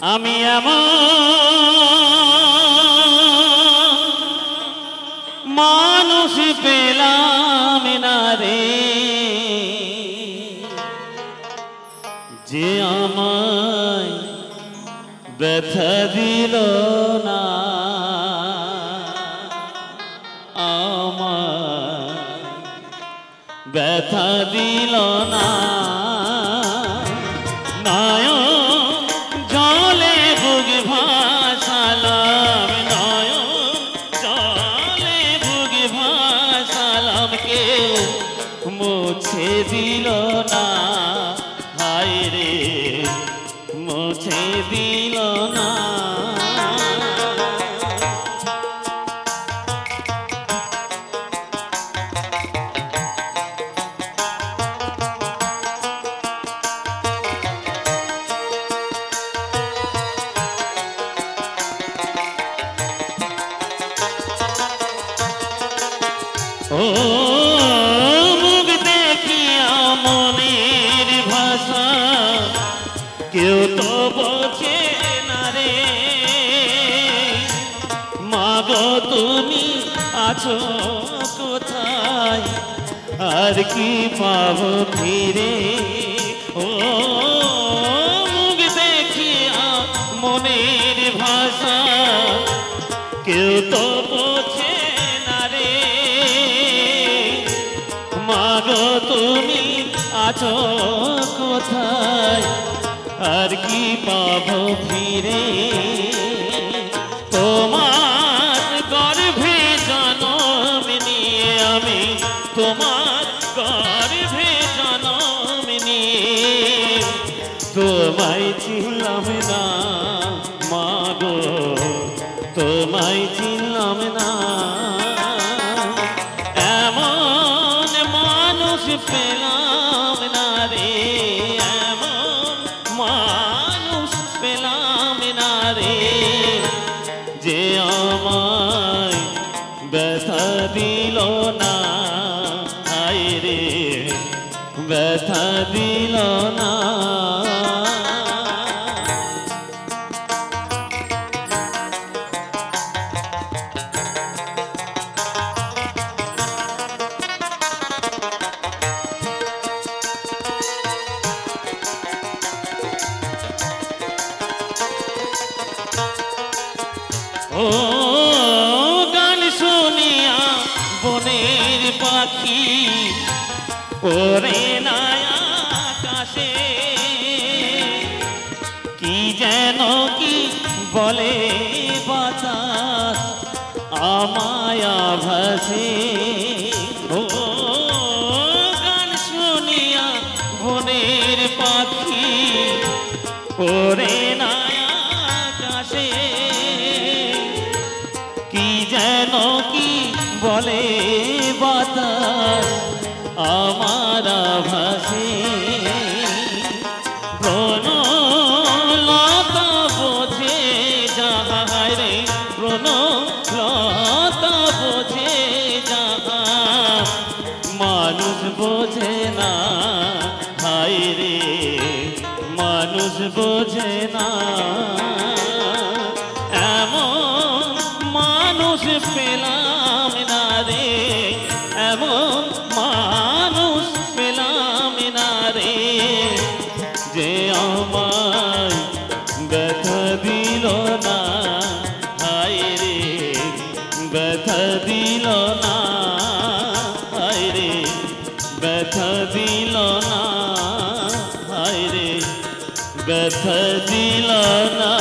আমি এমন মানুষ পেলাম না রে, যে আমায় ব্যথা দিল না, আমায় ব্যথা দিল না। মুছে দিল না, হায় রে মুছে দিল না। ও কেউ তো বোঝে না রে, মাগো তুমি আছো কোথায়, আর কি পাবো ফিরে। ও মুখ দেখিয়া মনের ভাষা কেউ তো বোঝে না রে, মাগো তুমি আছো কোথায়, আর কি পাবো ফিরে। তোমার গর্ভে জন্ম নিয়ে আমি, তোমার গর্ভে জন্ম নিয়ে তোমায় চিনলাম না, মাগো তোমায় চিনলাম না। এমন মানুষ পেলাম না রে, মানুষ পেলাম না রে, যে আমায় ব্যথা দিল না, হায় রে ব্যথা দিল না। ও গান শুনিয়া বনের পাখি ওরে না আকাশে, কি যেন কি বলে বাতাস আমায় ভাসে। ও গান শুনিয়া বনের পাখি ওরে না আকাশে, কি যেন কি বলে বাতাস আমার ভাসে। প্রণলতা বোঝে যাহাই রে, প্রণলতা বোঝে যাহা, মানুষ বোঝে না, হায় রে মানুষ বোঝে না। এমন মানুষ পেলাম না রে, এমন মানুষ পেলাম না রে, যে আমায় ব্যথা দিল না, হায় রে ব্যথা দিল না, হায় রে ব্যথা দিল না, হায় রে ব্যথা দিল না।